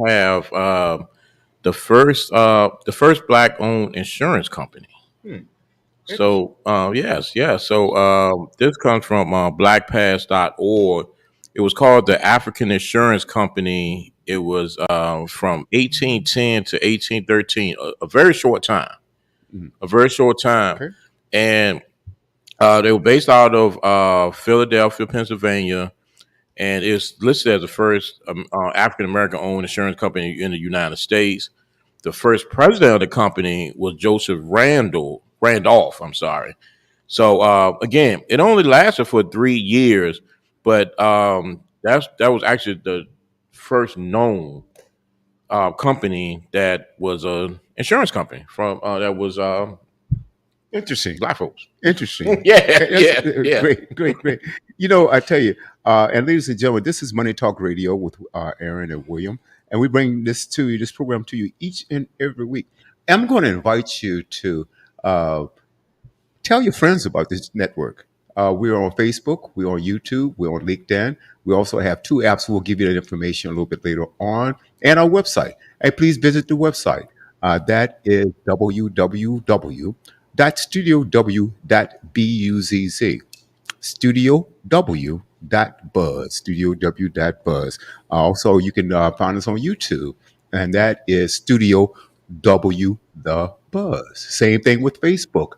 have the first black owned insurance company. Hmm. Interesting. So yes, yes. So this comes from blackpass.org. It was called the African Insurance Company. It was from 1810 to 1813, a very short time, Mhm. a very short time, Okay. and they were based out of Philadelphia, Pennsylvania, and it's listed as the first African American owned insurance company in the United States. The first president of the company was Joseph Randolph. I'm sorry. So again, it only lasted for 3 years, but that was actually the first known company that was a insurance company from that was Interesting. black folks. Interesting. Yeah, That's yeah, yeah. great, great, great. I tell you, and ladies and gentlemen, this is Money Talk Radio with Aaron and William, and we bring this program to you each and every week. I'm going to invite you to uh, tell your friends about this network. We're on Facebook, we're on YouTube, we're on LinkedIn. We also have two apps. We'll give you that information a little bit later on, and our website. Hey, please visit the website. That is www.studiow.buzz. Studio W dot buzz. Studio W dot buzz. Also, you can find us on YouTube, and that is Studio W the Buzz. Same thing with Facebook,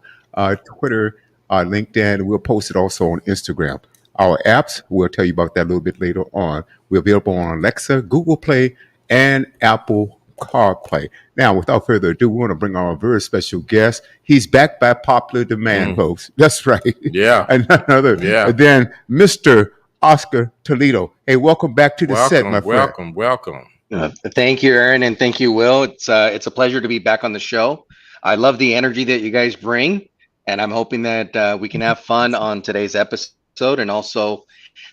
Twitter, LinkedIn. We'll post it also on Instagram. Our apps, we'll tell you about that a little bit later on. We're available on Alexa, Google Play, and Apple CarPlay. Now, without further ado, we want to bring our very special guest. He's back by popular demand, Mm, folks. That's right. yeah, And none other yeah. than Mr. Oscar Toledo. Hey, welcome back to the set, my Welcome, friend. welcome, welcome. Thank you, Aaron, and thank you, Will. It's a pleasure to be back on the show. I love the energy that you guys bring, and I'm hoping that we can have fun on today's episode and also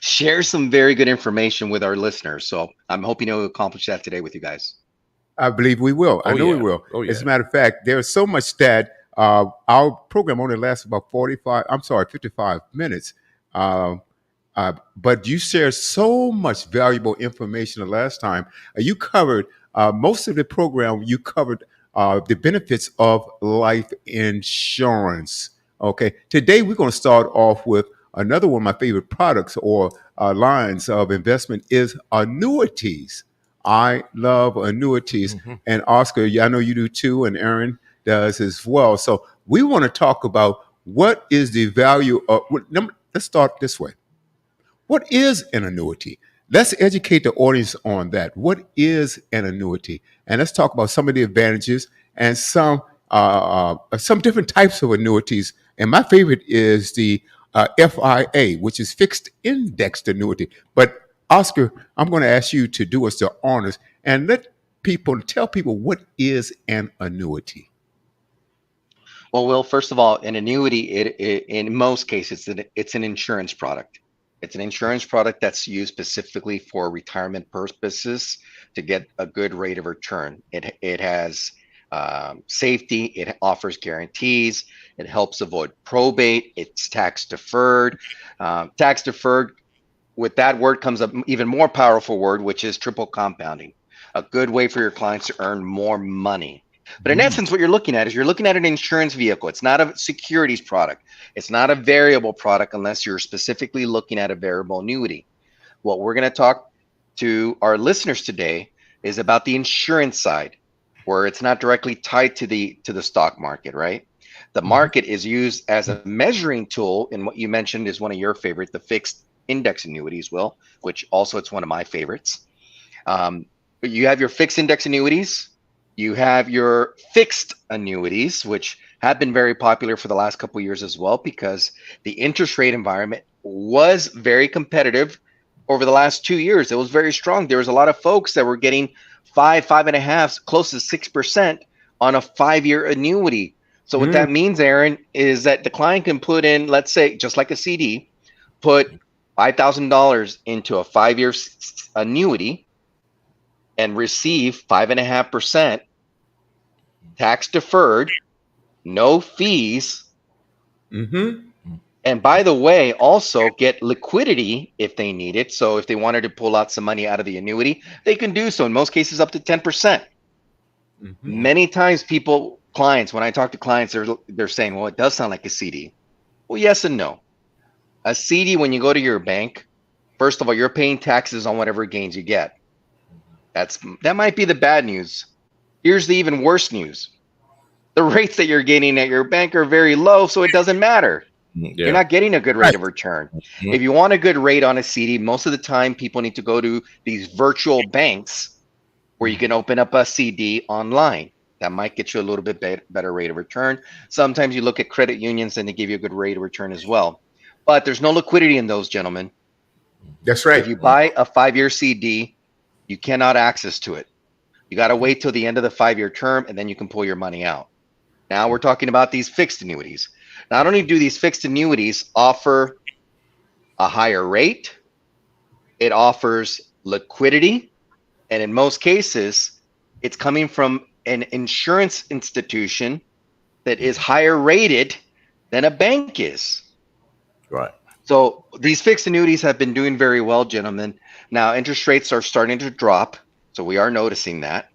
share some very good information with our listeners. So I'm hoping to accomplish that today with you guys. I believe we will. I Oh know we yeah, will. oh As a yeah. matter of fact, there's so much that our program only lasts about 55 minutes. Um, but you shared so much valuable information the last time. You covered most of the program, you covered the benefits of life insurance. Okay. Today, we're going to start off with another one of my favorite products or lines of investment is annuities. I love annuities. Hmm. And Oscar, yeah, I know you do too, and Aaron does as well. So we want to talk about what is the value of, let's start this way. What is an annuity? Let's educate the audience on that. What is an annuity? And let's talk about some of the advantages and some different types of annuities. And my favorite is the FIA, which is fixed indexed annuity. But Oscar, I'm going to ask you to do us the honors and tell people what is an annuity. Well, Will, first of all, an annuity, in most cases, it's an insurance product. It's an insurance product that's used specifically for retirement purposes to get a good rate of return. It has safety. It offers guarantees. It helps avoid probate. It's tax deferred. Tax deferred. With that word comes an even more powerful word, which is triple compounding. A good way for your clients to earn more money. But in Mm. essence, what you're looking at is you're looking at an insurance vehicle. It's not a securities product. It's not a variable product unless you're specifically looking at a variable annuity. What we're going to talk to our listeners today is about the insurance side, where it's not directly tied to the stock market, right? The Mhm. market is used as a measuring tool, and what you mentioned is one of your favorites, the fixed index annuities, Will, which also it's one of my favorites. But you have your fixed index annuities, you have your fixed annuities, which have been very popular for the last couple of years as well, because the interest rate environment was very competitive over the last 2 years. It was very strong. There was a lot of folks that were getting 5.5, close to 6% on a 5-year annuity. So what Mm. that means, Aaron, is that the client can put in, let's say, just like a CD, put $5,000 into a 5-year annuity and receive 5.5% tax deferred, no fees, Mhm. And by the way, also get liquidity if they need it. So if they wanted to pull out some money out of the annuity, they can do so. In most cases, up to 10%. Hmm. Mm. Many times, clients, when I talk to clients, they're saying, "Well, it does sound like a CD." Well, yes and no. A CD, when you go to your bank, first of all, you're paying taxes on whatever gains you get. That might be the bad news. Here's the even worse news: the rates that you're getting at your bank are very low, so it doesn't matter. You're Yeah. not getting a good rate Right. of return. Mm. If you want a good rate on a CD, most of the time people need to go to these virtual banks where you can open up a CD online. That might get you a little bit better rate of return. Sometimes you look at credit unions and they give you a good rate of return as well. But there's no liquidity in those, gentlemen. That's If right. you buy a 5-year CD, you cannot access to it. You got to wait till the end of the 5-year term and then you can pull your money out. Now we're talking about these fixed annuities. Not only do these fixed annuities offer a higher rate, it offers liquidity, and in most cases, it's coming from an insurance institution that is higher rated than a bank is. Right. So these fixed annuities have been doing very well, gentlemen. Now interest rates are starting to drop, so we are noticing that.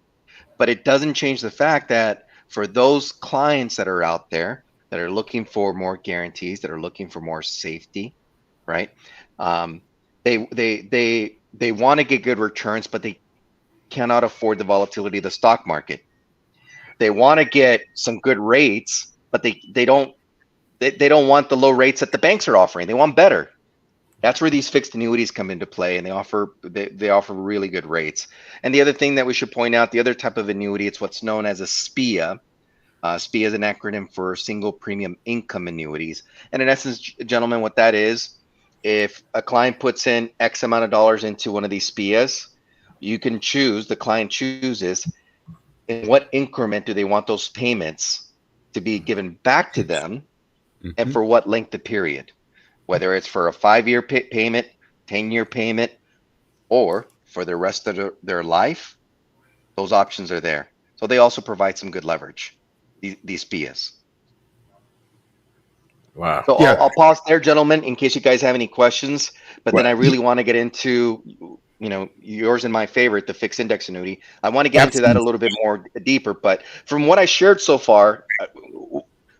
But it doesn't change the fact that for those clients that are out there that are looking for more guarantees, that are looking for more safety, right? Um, they want to get good returns, but they cannot afford the volatility of the stock market. They want to get some good rates, but they don't want the low rates that the banks are offering. They want better. That's where these fixed annuities come into play, and they offer really good rates. And the other thing that we should point out, the other type of annuity, it's what's known as a SPIA. SPIA is an acronym for single premium income annuities. And in essence, gentlemen, what that is, if a client puts in X amount of dollars into one of these SPIAs, the client chooses in what increment do they want those payments to be given back to them, and Hmm. for what length of period, whether it's for a 5-year payment, 10-year payment, or for the rest of their life. Those options are there. So they also provide some good leverage, these SPIAs. Wow. So Yeah. I'll pause there, gentlemen, in case you guys have any questions. But then Well, I really want to get into, yours and my favorite, the fixed index annuity. I want to get into that a absolutely. little bit more deeper. But from what I shared so far,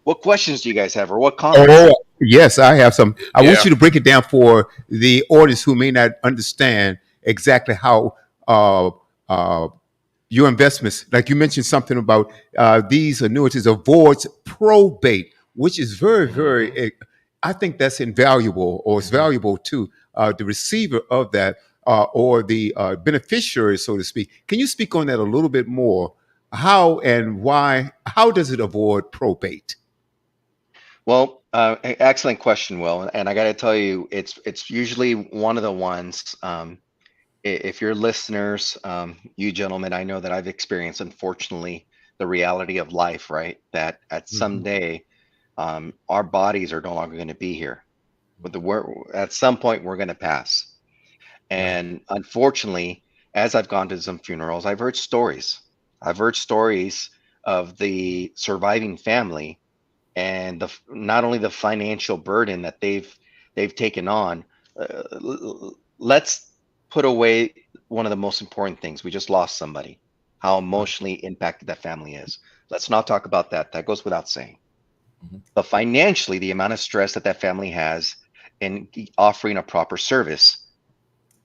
what questions do you guys have, or what comments? Oh, yes, I have some. I want Yeah. you to break it down for the audience who may not understand exactly how uh, uh, your investments, like you mentioned something about these annuities avoids probate, which is very, very, I think that's invaluable, or it's valuable to the receiver of that, or the beneficiary, so to speak. Can you speak on that a little bit more? How and why? How does it avoid probate? Well, excellent question, Will. And I got to tell you, it's usually one of the ones. If your listeners, you gentlemen, I know that I've experienced, unfortunately, the reality of life, right? That at some Hmm. day, our bodies are no longer going to be here. But at some point, we're going to pass. Right. And unfortunately, as I've gone to some funerals, I've heard stories. I've heard stories of the surviving family and not only the financial burden that they've taken on. Let's put away one of the most important things. We just lost somebody. How emotionally impacted that family is. Let's not talk about that. That goes without saying. Mhm. But financially, the amount of stress that that family has in offering a proper service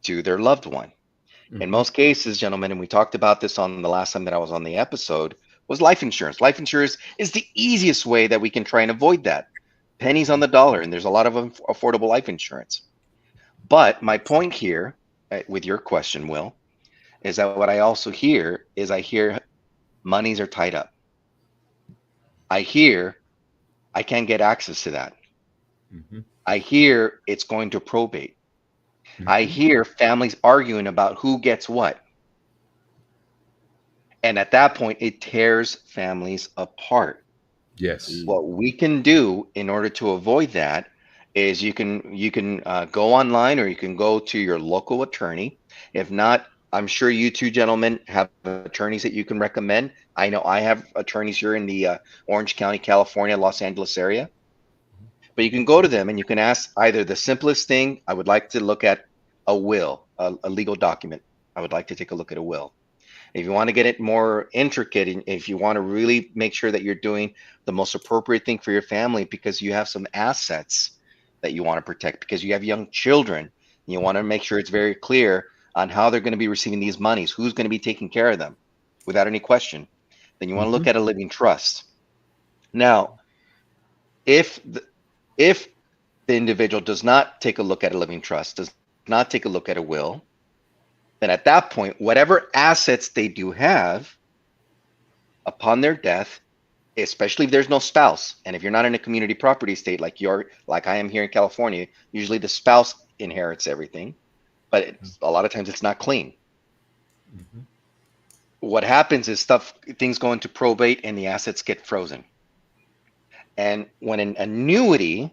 to their loved one. In Hmm. most cases, gentlemen, and we talked about this on the last time that I was on the episode, was life insurance. Life insurance is the easiest way that we can try and avoid that. Pennies on the dollar, and there's a lot of affordable life insurance. But my point here, with your question, Will, is that what I also hear is I hear monies are tied up. I hear I can't get access to that. Hmm. I hear it's going to probate. I Hmm. hear families arguing about who gets what. And at that point, it tears families apart. Yes. What we can do in order to avoid that is you can go online, or you can go to your local attorney. If not, I'm sure you two gentlemen have attorneys that you can recommend. I know I have attorneys here in the Orange County, California, Los Angeles area. But you can go to them and you can ask either the simplest thing, I would like to look at a will, a legal document. I would like to take a look at a will. If you want to get it more intricate, and if you want to really make sure that you're doing the most appropriate thing for your family because you have some assets that you want to protect, because you have young children, you want to make sure it's very clear on how they're going to be receiving these monies, who's going to be taking care of them without any question, then you want to Hmm. look at a living trust. Now, if the, if the individual does not take a look at a living trust, does not take a look at a will, then at that point, whatever assets they do have upon their death, especially if there's no spouse, and if you're not in a community property state like I am here in California, usually the spouse inherits everything, but a lot of times it's not clean. Hmm. What happens is things go into probate and the assets get frozen. And when an annuity,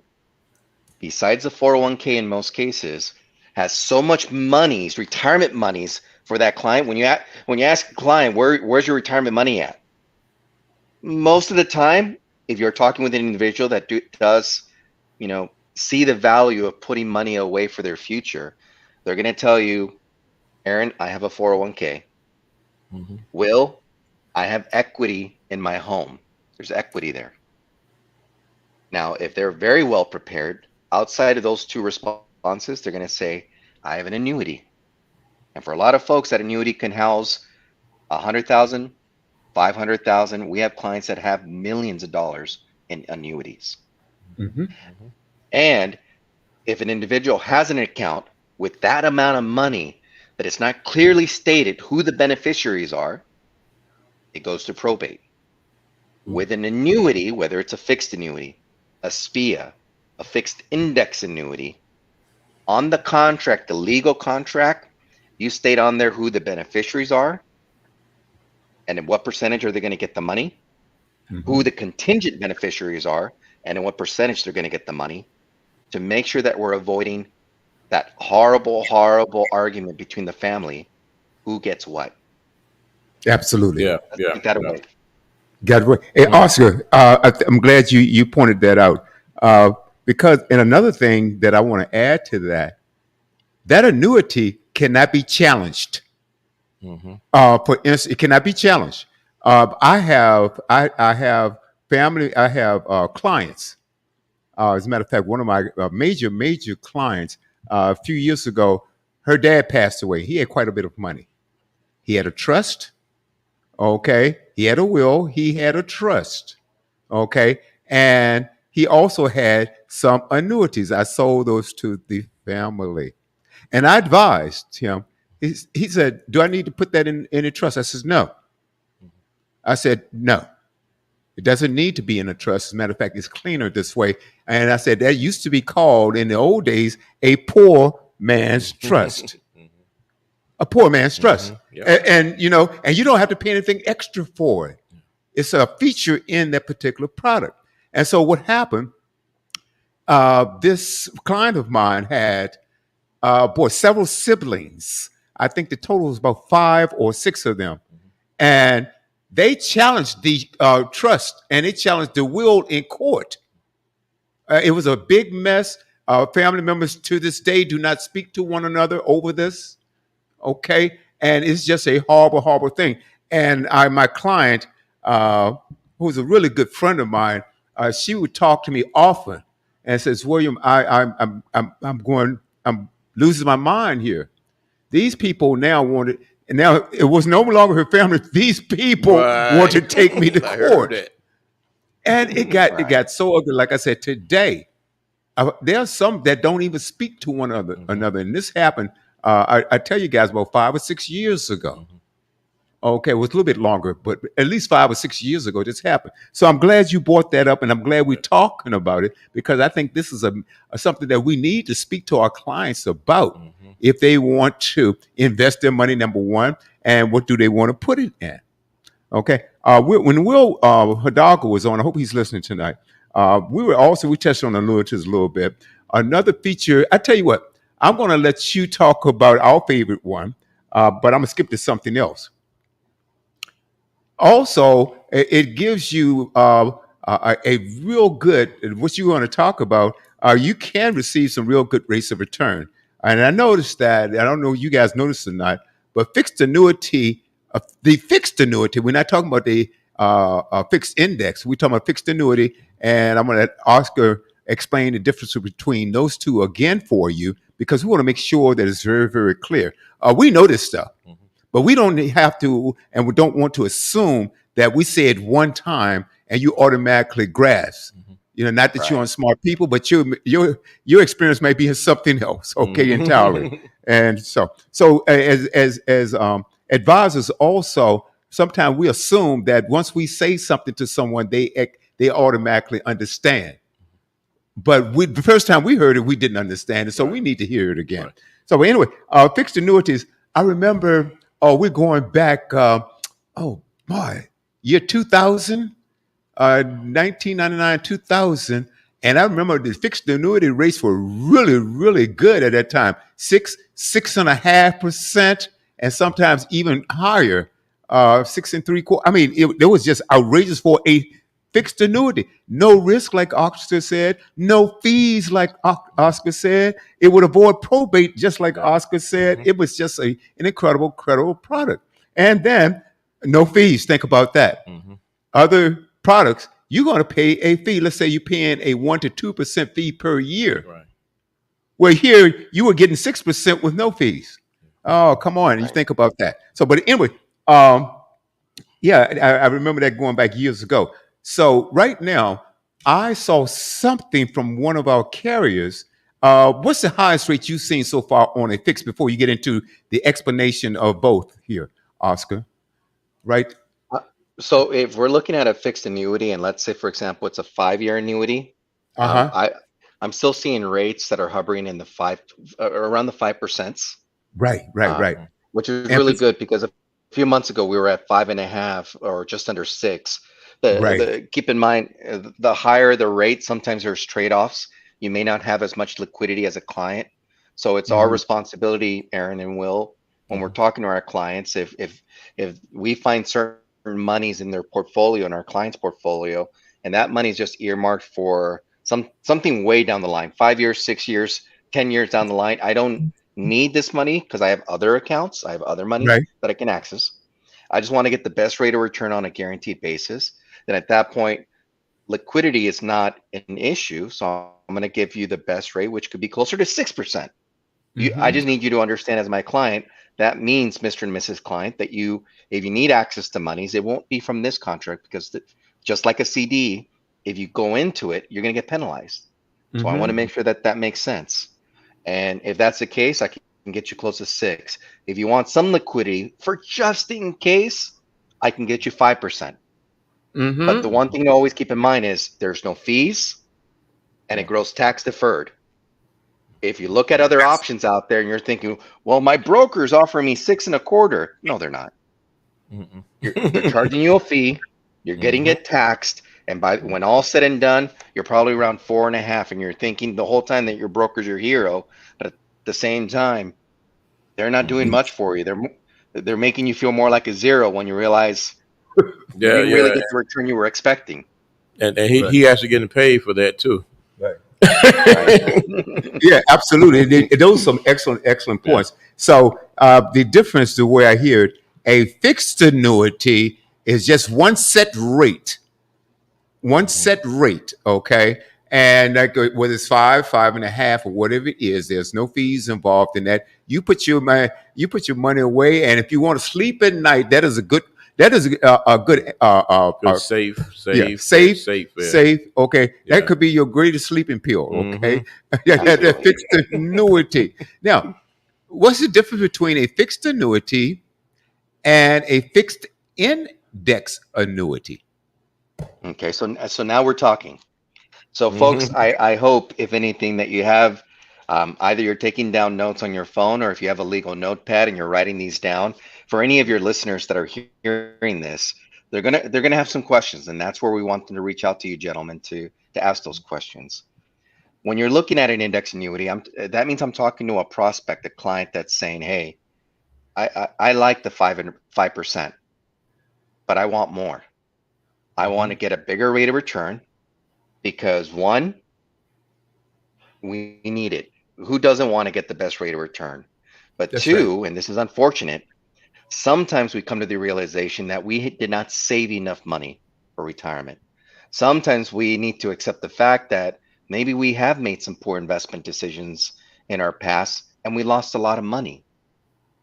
besides the 401k in most cases, has so much monies, retirement monies for that client, when you ask a client where's your retirement money at, most of the time, if you're talking with an individual that does, see the value of putting money away for their future, they're going to tell you, Aaron, I have a 401k. Mm-hmm. Will, I have equity in my home. There's equity there. Now, if they're very well prepared, outside of those two responses, they're going to say, I have an annuity. And for a lot of folks, that annuity can house 100,000, 500,000. We have clients that have millions of dollars in annuities. Hmm. Mm-hmm. And if an individual has an account with that amount of money, but it's not clearly stated who the beneficiaries are, it goes to probate. With an annuity, whether it's a fixed annuity, a SPIA, a fixed index annuity, on the contract, the legal contract, you state on there who the beneficiaries are and in what percentage are they going to get the money, Hmm. who the contingent beneficiaries are, and in what percentage they're going to get the money, to make sure that we're avoiding that horrible, horrible argument between the family, who gets what. Absolutely. Yeah, Let's yeah, take that yeah. away. Got it. Hey, Mm. Oscar, I'm glad you pointed that out because, and another thing that I want to add to that, that annuity cannot be challenged. Mm-hmm. For instance, it cannot be challenged. I have family. I have clients. As a matter of fact, one of my major clients a few years ago, her dad passed away. He had quite a bit of money. He had a trust. Okay, he had a will. He had a trust. Okay, and he also had some annuities. I sold those to the family. And I advised him. He said, "Do I need to put that in a trust?" I says, "No." I said, "No, it doesn't need to be in a trust. As a matter of fact, it's cleaner this way." And I said, "That used to be called in the old days a poor man's trust. A poor man's trust." Mm-hmm. Yep. And and you don't have to pay anything extra for it. It's a feature in that particular product. And so what happened? This client of mine had several siblings. I think the total was about 5 or 6 of them. And they challenged the trust and they challenged the will in court. It was a big mess. Family members to this day do not speak to one another over this. Okay. And it's just a horrible, horrible thing. And my client, who's a really good friend of mine, she would talk to me often and says, "William, I'm losing my mind here. These people now wanted, and now it was no longer her family. These people want Right. to take me to I heard court." it. And it got Right. so ugly. Like I said, today there are some that don't even speak to one Mm-hmm. another, and this happened. I tell you guys about 5 or 6 years ago. Mm-hmm. Okay, it was a little bit longer, but at least 5 or 6 years ago, this happened. So I'm glad you brought that up, and I'm glad we're talking about it because I think this is a something that we need to speak to our clients about Mm-hmm. if they want to invest their money. Number one, and what do they want to put it in? Okay. When Will Hidalgo was on, I hope he's listening tonight. We touched on annuities a little bit. Another feature, I tell you what, I'm going to let you talk about our favorite one, but I'm going to skip to something else. Also, it gives you a real good, what you want to talk about, you can receive some real good rates of return. And I noticed that, I don't know if you guys noticed or not, but the fixed annuity, we're not talking about the fixed index, we're talking about fixed annuity. And I'm going to let Oscar explain the difference between those two again for you, because we want to make sure that it's very, very clear. We know this stuff, Mhm. but we don't have to, and we don't want to assume that we say it one time and you automatically grasp. Mhm. Not that you're Right. on smart people, but your experience may be something else. Okay, entirely. Mhm. And so as advisors, also sometimes we assume that once we say something to someone, they automatically understand. But the first time we heard it, we didn't understand it, so Right. we need to hear it again. Right. So but anyway, fixed annuities. I remember. Oh, we're going back. Oh my, year 2000, 1999, 2000, and I remember the fixed annuity rates were really, really good at that time. 6.5%, and sometimes even higher. 6 and 3/4. I mean, it was just outrageous for a fixed annuity. No risk, like Oscar said. No fees, like Oscar said. It would avoid probate, just like Right. Oscar said. Mhm. It was just an incredible, incredible product. And then no fees. Think about that. Mhm. Other products, you're going to pay a fee. Let's say you're paying a 1 to 2% fee per year. Right. Well, here you were getting 6% with no fees. Oh, come on! You Right. think about that. So, but anyway, um, yeah, I remember that going back years ago. So right now, I saw something from one of our carriers. What's the highest rate you've seen so far on a fix before you get into the explanation of both here, Oscar? Right? Uh, So if we're looking at a fixed annuity, and let's say, for example, it's a 5-year annuity, Uh um, huh. I I'm still seeing rates that are hovering in the around the 5%, Right. Right. uh, Right. Mhm. which is And really good because a few months ago we were at 5.5 or just under 6. right. The keep in mind, the higher the rate, sometimes there's trade-offs. You may not have as much liquidity as a client, so it's our Hmm. responsibility, Aaron and Will, when we're Mhm. talking to our clients, if we find certain monies in their portfolio, in our client's portfolio, and that money is just earmarked for something way down the line, 5 years, 6 years, 10 years down the line. I don't need this money because I have other accounts, I have other money Right. that I can access. I just want to get the best rate of return on a guaranteed basis. Then at that point, liquidity is not an issue. So I'm going to give you the best rate, which could be closer to 6%. I Hmm. just need you to understand, as my client, that means, Mr. and Mrs. Client, that if you need access to monies, it won't be from this contract because just like a CD, if you go into it, you're going to get penalized. So I want to Hmm. make Mhm. sure that that makes sense. And if that's the case, I can get you close to 6. If you want some liquidity for just in case, I can get you 5%. But the Hmm. one thing to always keep in mind is there's no fees and it Right. grows tax deferred. If you look at other options out there and you're thinking, well, my broker's offering me 6.25. No, they're not. Mhm. They're charging you a fee, you're getting Mhm. it taxed, and by when all said and done, you're probably around 4.5, and you're thinking the whole time that your broker's your hero, but at the same time, they're not doing Mhm. much for you. They're making you feel more like a zero when you realize you Yeah. didn't really Yeah. get the return you were expecting. And Right. he actually getting paid for that too. Right. Right. Yeah, absolutely. Those are some excellent, excellent Yeah. points. So the difference, the way I hear it, a fixed annuity is just one Mhm. set rate, okay? And like, whether it's 5.5, or whatever it is, there's no fees involved in that. You put your money away, and if you want to sleep at night, that is a good Good, safe, yeah, safe, very safe, safe. Yeah. safe. Okay, that Yeah. could be your greatest sleeping pill. Okay, Mhm. that Absolutely. fixed annuity. Now, what's the difference between a fixed annuity and a fixed index annuity? Okay, so now we're talking. So, folks, Mhm. I hope, if anything, that you have either you're taking down notes on your phone, or if you have a legal notepad and you're writing these down. For any of your listeners that are hearing this, they're gonna have some questions, and that's where we want them to reach out to you, gentlemen, to ask those questions. When you're looking at an index annuity, that means I'm talking to a prospect, a client that's saying, "Hey, I like the 5%, but I want more. I want Hmm. to get a bigger rate of return because one, we need it. Who doesn't want to get the best rate of return? But That's right. two, and this is unfortunate, sometimes we come to the realization that we did not save enough money for retirement. Sometimes we need to accept the fact that maybe we have made some poor investment decisions in our past and we lost a lot of money.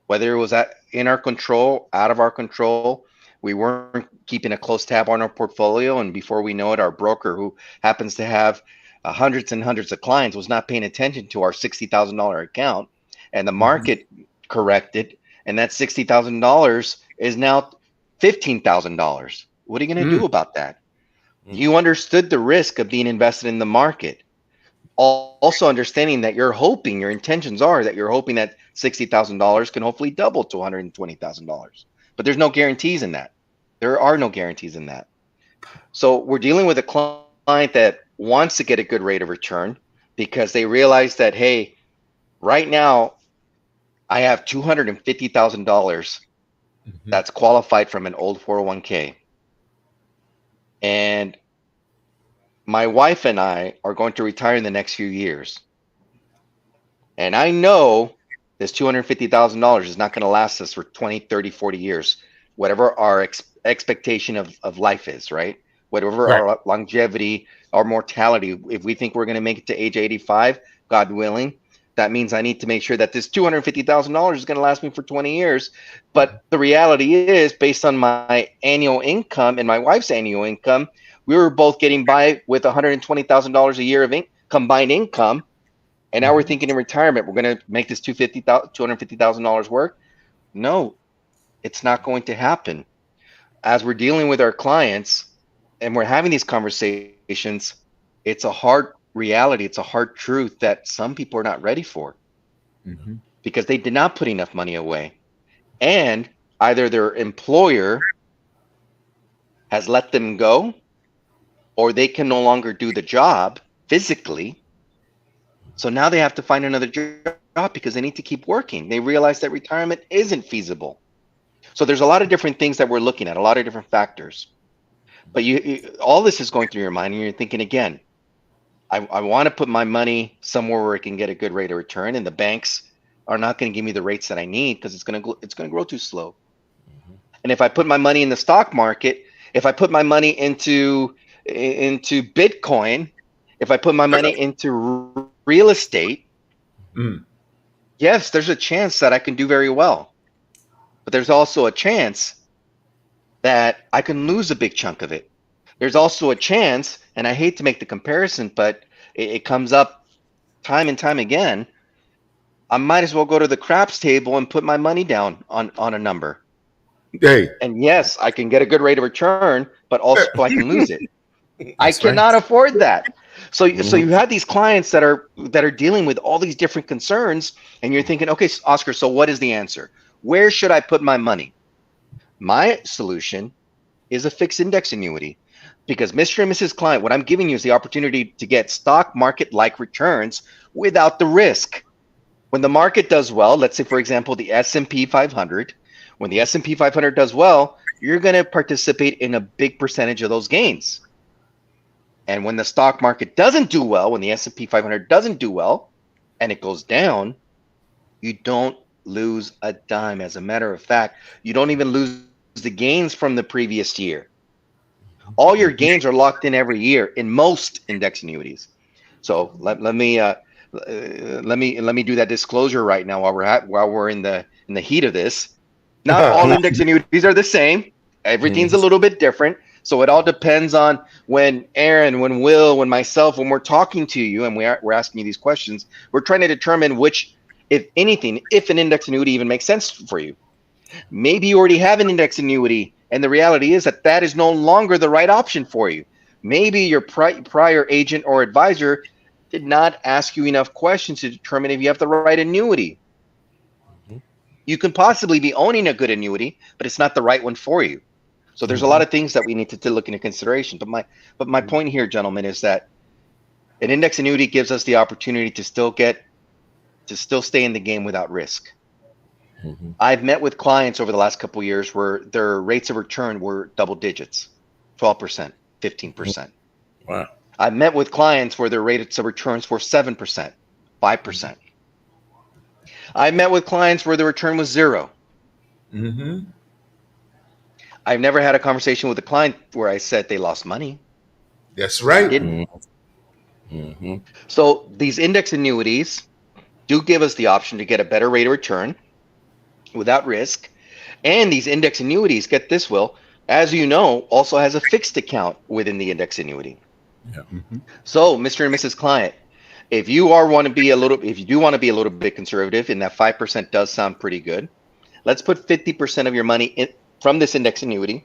Whether it was in our control, out of our control, we weren't keeping a close tab on our portfolio. And before we know it, our broker, who happens to have hundreds and hundreds of clients, was not paying attention to our $60,000 account. And the Hmm. market corrected. And that $60,000 is now $15,000. What are you going to do Mm. about that? Hmm. You understood the risk of being invested in the market. Also understanding that you're hoping, your intentions are that you're hoping that $60,000 can hopefully double to $120,000. But there's no guarantees in that. There are no guarantees in that. So we're dealing with a client that wants to get a good rate of return because they realize that, hey, right now I have $250,000 Hmm. that's qualified from an old 401k. And my wife and I are going to retire in the next few years. And I know this $250,000 is not going to last us for 20, 30, 40 years, whatever our expectation of life is, right? Whatever Right. our longevity, our mortality. If we think we're going to make it to age 85, God willing, that means I need to make sure that this $250,000 is going to last me for 20 years. But the reality is, based on my annual income and my wife's annual income, we were both getting by with $120,000 a year of combined income, and now we're Hmm. thinking in retirement, we're going to make this $250,000 work. No, it's not going to happen. As we're dealing with our clients and we're having these conversations, it's a hard reality. It's a hard truth that some people are not ready for Hmm. because they did not put enough money away. And either their employer has let them go or they can no longer do the job physically. So now they have to find another job because they need to keep working. They realize that retirement isn't feasible. So there's a lot of different things that we're looking at, a lot of different factors. But all this is going through your mind, and you're thinking again, I want to put my money somewhere where it can get a good rate of return, and the banks are not going to give me the rates that I need because it's going to grow too slow. And if I put my money in the stock market, if I put my money into Bitcoin, if I put my money into real estate, Mm. yes, there's a chance that I can do very well. But there's also a chance that I can lose a big chunk of it. There's also a chance, and I hate to make the comparison, but it comes up time and time again. I might as well go to the craps table and put my money down on a number. Hey, And yes, I can get a good rate of return, but also I can lose it. I that's cannot right. afford that. So you Hmm. have these clients that are dealing with all these different concerns, and you're thinking, okay, Oscar, so what is the answer? Where should I put my money? My solution is a fixed index annuity. Because Mr. and Mrs. Client, what I'm giving you is the opportunity to get stock market like returns without the risk. When the market does well, let's say for example the S&P 500, when the S&P 500 does well, you're going to participate in a big percentage of those gains. And when the stock market doesn't do well, when the S&P 500 doesn't do well and it goes down, you don't lose a dime. As a matter of fact, you don't even lose the gains from the previous year. All your gains are locked in every year in most index annuities. So let me do that disclosure right now while we're in the heat of this. Not all index annuities are the same. Everything's a Hmm. little bit different. So it all depends on when Aaron, when Will, when myself, when we're talking to you and we're asking you these questions, we're trying to determine which, if anything, if an index annuity even makes sense for you. Maybe you already have an index annuity, and the reality is that that is no longer the right option for you. Maybe your prior agent or advisor did not ask you enough questions to determine if you have the right annuity. You can possibly be owning a good annuity, but it's not the right one for you. So there's a lot Hmm. of things that we need to look into consideration. But my point here, gentlemen, is that an index annuity gives us the opportunity to still stay in the game without risk. Hmm. I've met with clients over the last couple of years where their rates of return were double digits. 12%, 15%. Wow. I've met with clients where their rates of returns were 7%, 5%. I met with clients where the return was zero. Mm-hmm. I've never had a conversation with a client where I said they lost money. That's I right. didn't. Mm-hmm. So these index annuities do give us the option to get a better rate of return without risk. And these index annuities, get this, Will, as you know, also has a fixed account within the index annuity. Yeah. Mm-hmm. So, Mr. and Mrs. Client, if you are want to be a little, if you do want to be a little bit conservative, and that 5% does sound pretty good, let's put 50% of your money from this index annuity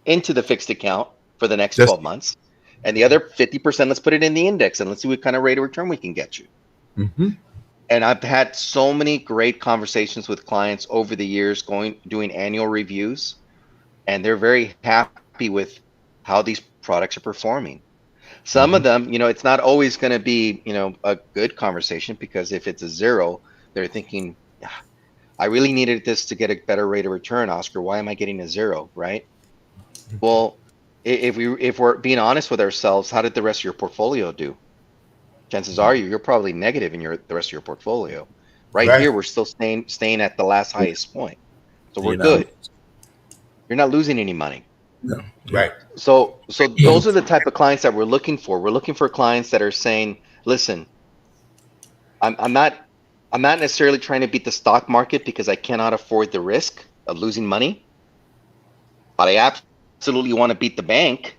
into the fixed account for the next Just 12 months. And the other 50%, let's put it in the index and let's see what kind of rate of return we can get you. mm-hmm. And I've had so many great conversations with clients over the years doing annual reviews, and they're very happy with how these products are performing. Some of Mm-hmm. them, it's not always going to be, a good conversation, because if it's a zero, they're thinking, "Yeah, I really needed this to get a better rate of return, Oscar. Why am I getting a zero?" Right? Well, if we're being honest with ourselves, how did the rest of your portfolio do? Chances are you're probably negative in the rest of your portfolio. Right Right. here, we're still staying at the last highest point, so So we're you're not. good. You're not losing any money. Yeah. Yeah. Right. So those are the type of clients that we're looking for. We're looking for clients that are saying, "Listen, I'm not necessarily trying to beat the stock market because I cannot afford the risk of losing money, but I absolutely want to beat the bank."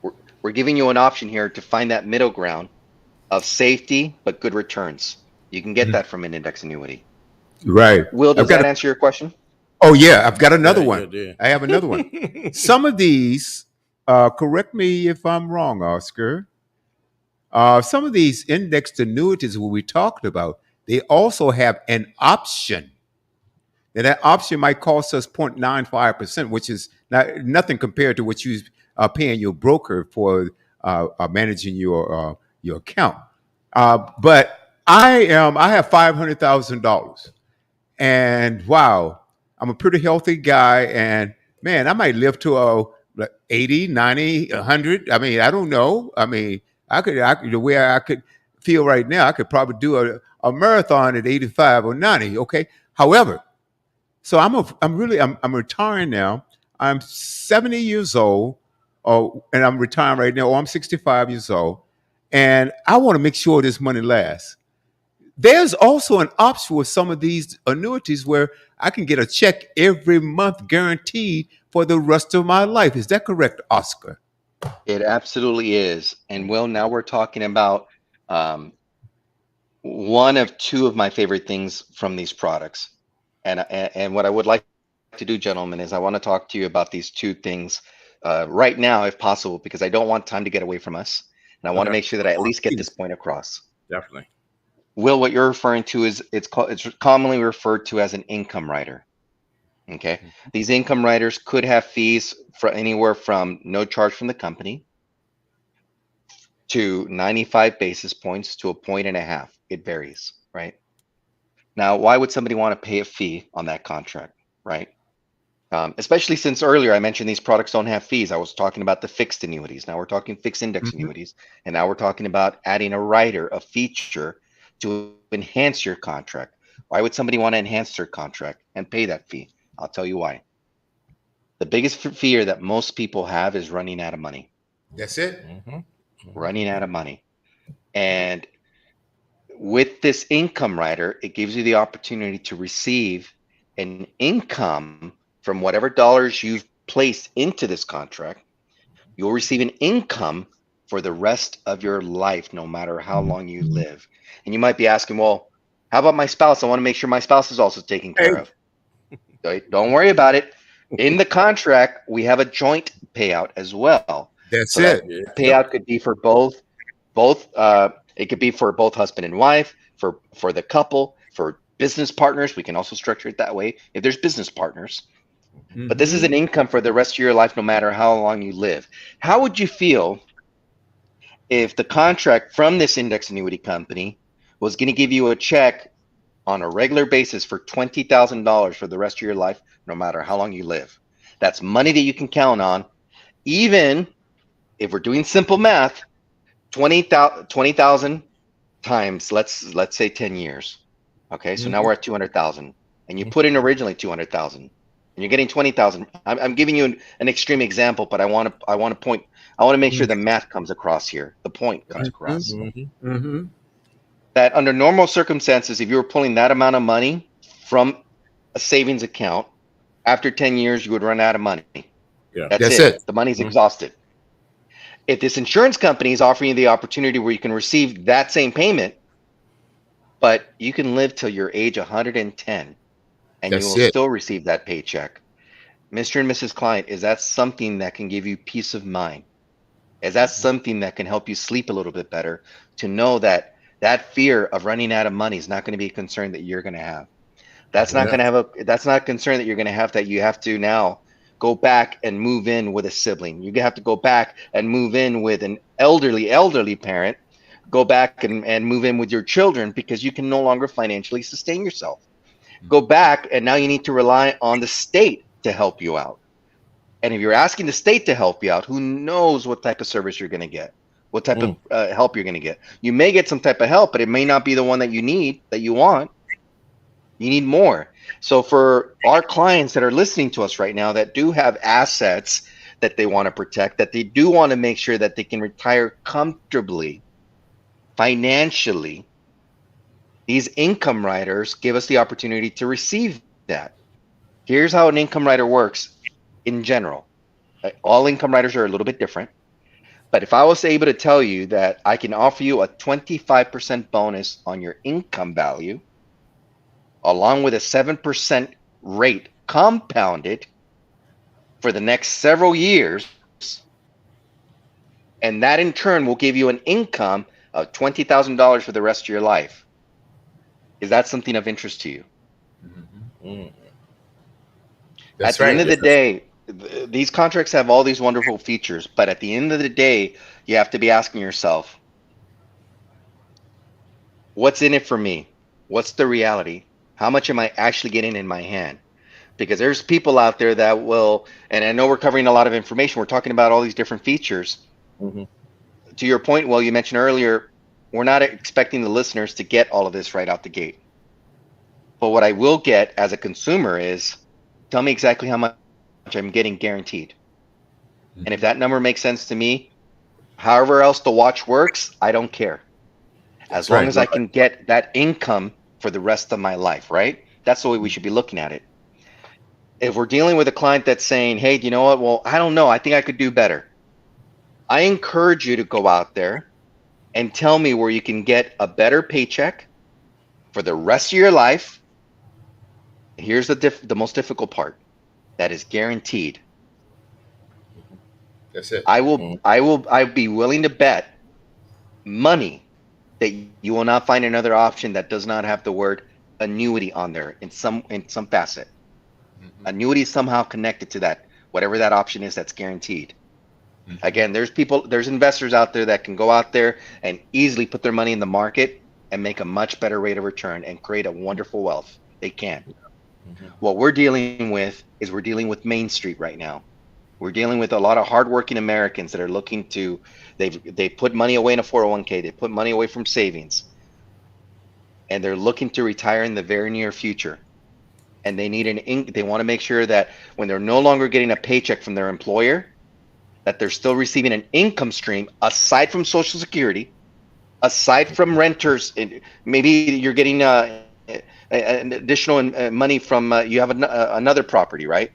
We're, we're giving you an option here to find that middle ground of safety but good returns. You can get Mhm. that from an index annuity. Right. Will, I've does got that a. answer your question? Oh yeah, I've got Yeah. another one. Yeah. Yeah. I have another one. Some of these, correct me if I'm wrong, Oscar. Some of these indexed annuities we talked about, they also have an option. And that option might cost us 0.95%, which is nothing compared to what you are paying your broker for managing your account. But I have $500,000, and wow, I'm a pretty healthy guy, and man, I might live to like 80, 90, 100. I mean, I don't know. I mean, the way I could feel right now, I could probably do a marathon at 85 or 90. Okay. However, so I'm retiring now. I'm 70 years old, and I'm retiring right now. Or I'm 65 years old, and I want to make sure this money lasts. There's also an option with some of these annuities where I can get a check every month guaranteed for the rest of my life. Is that correct, Oscar? It absolutely is. And Will, now we're talking about um, one of two of my favorite things from these products. And what I would like to do, gentlemen, is I want to talk to you about these two things right now, if possible, because I don't want time to get away from us. And I want to make Okay. sure that I at least get this Please. point across. Definitely. Will, what you're referring to is it's commonly referred to as an income rider. Okay. These income riders could have fees for anywhere from no charge from the company to 95 basis points to a point and a half. It varies, right? Now, why would somebody want to pay a fee on that contract, right? Especially since earlier I mentioned these products don't have fees. I was talking about the fixed annuities. Now we're talking fixed index Mhm. annuities. And now we're talking about adding a rider, a feature to enhance your contract. Why would somebody want to enhance their contract and pay that fee? I'll tell you why. The biggest fear that most people have is running out of money, That's it. Mm-hmm. Mm-hmm. running out of money. And with this income rider, it gives you the opportunity to receive an income from whatever dollars you've placed into this contract. You'll receive an income for the rest of your life, no matter how long you live. And you might be asking, well, how about my spouse? I want to make sure my spouse is also taken Hey, care of. Don't worry about it. In the contract, we have a joint payout as well. that's So that it. Yeah. payout could be for both. It could be for both husband and wife, for the couple, for business partners. We can also structure it that way if there's business partners. But this is Hmm. an income for the rest of your life, no matter how long you live. How would you feel if the contract from this index annuity company was going to give you a check on a regular basis for $20,000 for the rest of your life, no matter how long you live? That's money that you can count on. Even if we're doing simple math, 20,000 times, let's say 10 years. Okay, so now Mhm. we're at 200,000, and you put in originally 200,000, and you're getting 20,000. I'm giving you an extreme example, but I want to make sure the math comes across here. The point comes Mhm. across Mhm. Mhm. that under normal circumstances, if you were pulling that amount of money from a savings account, after 10 years, you would run out of money. Yeah. That's That's it. it. The money's Mhm. exhausted. If this insurance company is offering you the opportunity where you can receive that same payment, but you can live till your age 110 and you That's will it. still receive that paycheck. Mr. and Mrs. Client, is that something that can give you peace of mind? Is that Mhm. something that can help you sleep a little bit better to know that that fear of running out of money is not going to be a concern that you're going to have? That's not Yeah. going to have that's not a concern that you're going to have, that you have to now go back and move in with a sibling. You have to go back and move in with an elderly parent, go back and move in with your children because you can no longer financially sustain yourself. Go back and now you need to rely on the state to help you out. And if you're asking the state to help you out, who knows what type of service you're going to get, what type of Mm. help you're going to get. You may get some type of help, but it may not be the one that you need, that you want. You need more. So for our clients that are listening to us right now that do have assets that they want to protect, that they do want to make sure that they can retire comfortably financially, these income riders give us the opportunity to receive that. Here's how an income rider works in general. All income riders are a little bit different. But if I was able to tell you that I can offer you a 25% bonus on your income value, along with a 7% rate compounded for the next several years, and that in turn will give you an income of $20,000 for the rest of your life, is that something of interest to you? Mhm. Mm. At That's the end right. of the day, these contracts have all these wonderful features, but at the end of the day, you have to be asking yourself, what's in it for me? What's the reality? How much am I actually getting in my hand? Because there's people out there that will, and I know we're covering a lot of information. We're talking about all these different features. Mhm. To your point, well, you mentioned earlier, we're not expecting the listeners to get all of this right out the gate. But what I will get as a consumer is, tell me exactly how much I'm getting guaranteed. And if that Mhm. number makes sense to me, however else the watch works, I don't care. As That's long right. as I can get that income for the rest of my life, right? That's the way we should be looking at it. If we're dealing with a client that's saying, hey, you know what? Well, I don't know. I think I could do better. I encourage you to go out there and tell me where you can get a better paycheck for the rest of your life. Here's the most difficult part, that is guaranteed. That's it. Mm. I'd be willing to bet money that you will not find another option that does not have the word annuity on there in some facet. Mhm. Annuity is somehow connected to that, whatever that option is that's guaranteed. Mhm. Again, there's investors out there that can go out there and easily put their money in the market and make a much better rate of return and create a wonderful wealth. They can. Mhm. What we're dealing with is we're dealing with Main Street right now. We're dealing with a lot of hardworking Americans that are looking to, they put money away in a 401k, they put money away from savings, and they're looking to retire in the very near future. And they want to make sure that when they're no longer getting a paycheck from their employer, that they're still receiving an income stream aside from Social Security, aside from renters. Maybe you're getting an additional money from you have another property, right?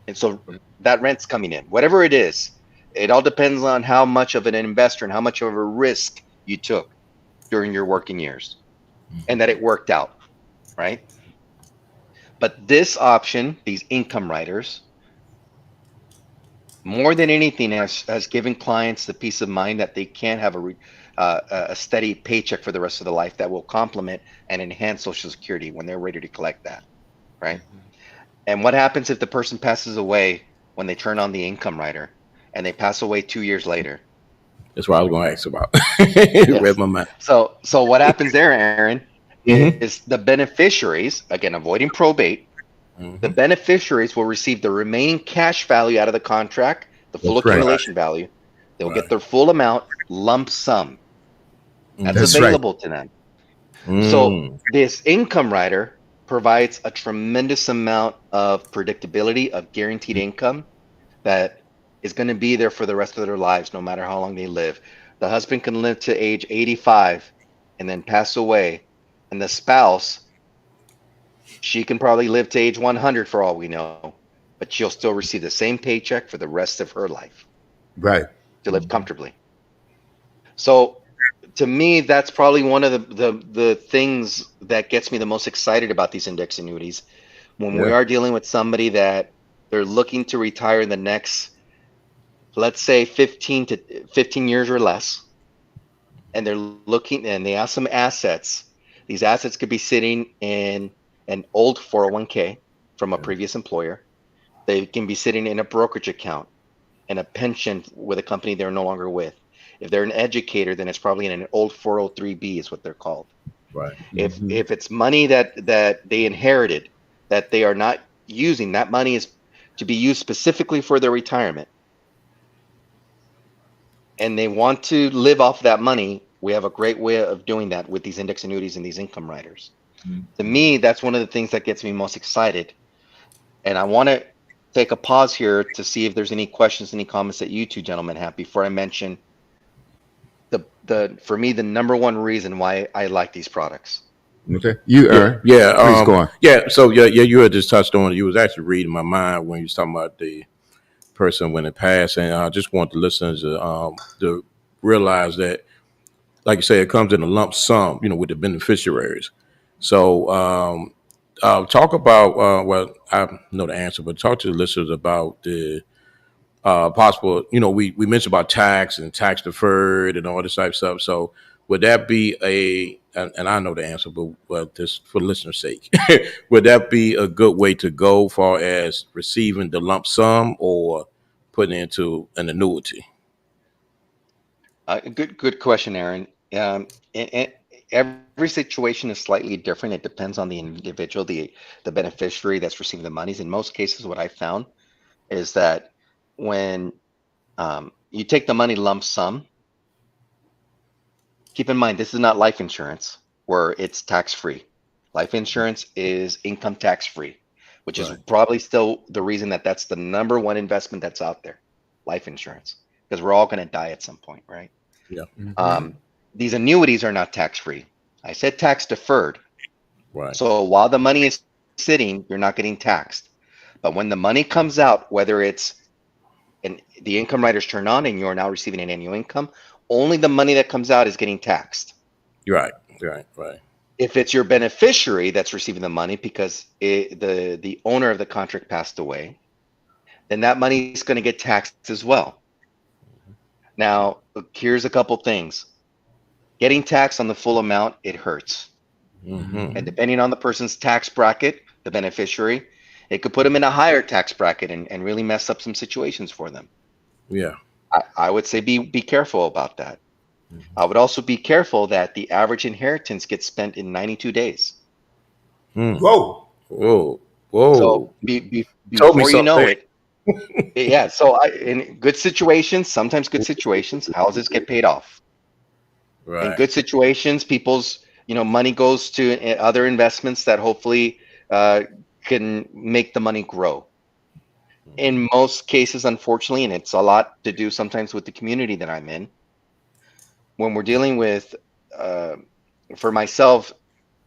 And so that rent's coming in. Whatever it is, it all depends on how much of an investor and how much of a risk you took during your working years, and that it worked out, right? But this option, these income riders, more than anything, has given clients the peace of mind that they can have a steady paycheck for the rest of the life that will complement and enhance Social Security when they're ready to collect that, right? Mhm. And what happens if the person passes away when they turn on the income rider and they pass away 2 years later? That's what I was going to ask about. It read Yes. my mind. So what happens there, Aaron, is Hmm. the beneficiaries, again, avoiding probate, The Hmm. beneficiaries will receive the remaining cash value out of the contract, the full That's right. Right. accumulation value. They'll get Right. their full amount lump sum. That's That's Hmm. right. available to them. So Mm. this income rider provides a tremendous amount of predictability of guaranteed income that is going to be there for the rest of their lives, no matter how long they live. The husband can live to age 85 and then pass away, and the spouse, she can probably live to age 100 for all we know, but she'll still receive the same paycheck for the rest of her life Right. to live comfortably. So to me, that's probably one of the things that gets me the most excited about these index annuities when we Yeah. are dealing with somebody that they're looking to retire in the next, let's say, 15 years or less, and they're looking and they have some assets. These assets could be sitting in an old 401k from a previous employer. They can be sitting in a brokerage account and a pension with a company they're no longer with. If they're an educator, then it's probably in an old 403b is what they're called. Right. Hmm. If it's money that they inherited that they are not using, that money is to be used specifically for their retirement, and they want to live off that money, we have a great way of doing that with these index annuities and these income riders. To me, that's one of the things that gets me most excited. And I want to take a pause here to see if there's any questions, any comments that you two gentlemen have before I mention the for me the number one reason why I like these products. Okay. You, Yeah. Aaron, Yeah. please go on. Yeah. So yeah. You had just touched on it. You was actually reading my mind when you was talking about the person when it passed, and I just want the listeners to realize that, like you say, it comes in a lump sum. With the beneficiaries. So talk about well, I know the answer, but talk to the listeners about the possible. We mentioned about tax and tax deferred and all this type of stuff. So would that be and I know the answer, but well, just for the listener's sake, would that be a good way to go far as receiving the lump sum or putting it into an annuity? Good question, Aaron. And every situation is slightly different. It depends on the individual, the beneficiary that's receiving the monies. In most cases, what I found is that when you take the money lump sum, keep in mind this is not life insurance where it's tax free. Life insurance is income tax free, which is Right. probably still the reason that that's the number one investment that's out there, life insurance, because we're all going to die at some point, right? Yeah. Hmm. Um, these annuities are not tax free. I said tax deferred. Right. So while the money is sitting, you're not getting taxed. But when the money comes out, whether it's the income riders turn on and you're now receiving an annual income, only the money that comes out is getting taxed. You're right. Right. Right. If it's your beneficiary that's receiving the money because the owner of the contract passed away, then that money is going to get taxed as well. Now, here's a couple things. Getting taxed on the full amount, it hurts. Mm-hmm. And depending on the person's tax bracket, the beneficiary, it could put them in a higher tax bracket and really mess up some situations for them. Yeah. I would say be careful about that. I would also be careful that the average inheritance gets spent in 92 days. Mm. Whoa. Whoa. So Whoa. Told me before you something. know it, yeah. So in good situations, sometimes good situations, houses get paid off. In Right. good situations, people's money goes to other investments that hopefully uh, can make the money grow. In most cases, unfortunately, and it's a lot to do sometimes with the community that I'm in, when we're dealing with, uh, for myself,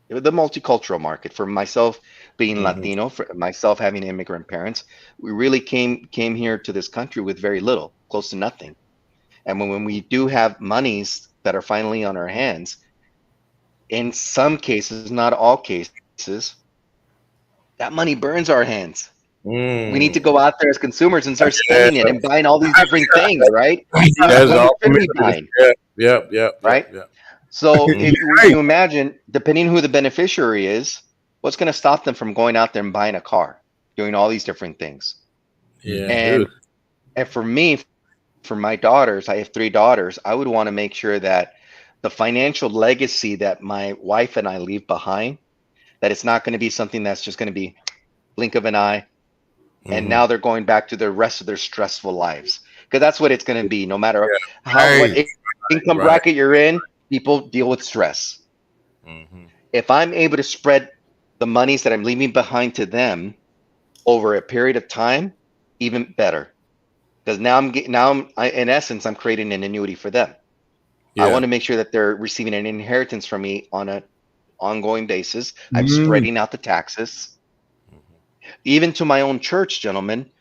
the multicultural market, for myself being Mm-hmm. Latino, for myself having immigrant parents, we really came here to this country with very little, close to nothing. And when we do have monies that are finally on our hands, in some cases, not all cases, that money burns our hands. We need to go Mm. out there as consumers and start Yeah. spending it and buying all these different things, right? That's When we all shouldn't be familiar. buying, Yeah. Yep. Yep. Yep. right? Yep. So Mm. if Right. you imagine, depending who the beneficiary is, what's going to stop them from going out there and buying a car, doing all these different things? Yeah. And Ugh. for me, for my daughters, I have three daughters. I would want to make sure that the financial legacy that my wife and I leave behind, that it's not going to be something that's just going to be blink of an eye, and Hmm. now they're going back to the rest of their stressful lives. Because that's what it's going to be. No matter how what Right. income Right. bracket you're in, people deal with stress. Hmm. If I'm able to spread the monies that I'm leaving behind to them over a period of time, even better. Because now in essence, I'm creating an annuity for them. I want Yeah. to make sure that they're receiving an inheritance from me on an ongoing basis. I'm Mm, spreading out the taxes, even to my own church, gentlemen.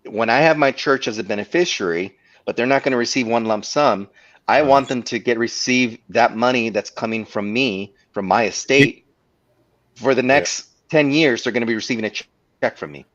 When I have my church as a beneficiary, but they're not going to receive one lump sum, I want Right. them to get receive that money that's coming from me, from my it- estate, for the Yeah. next 10 years. They're going to be receiving a check from me.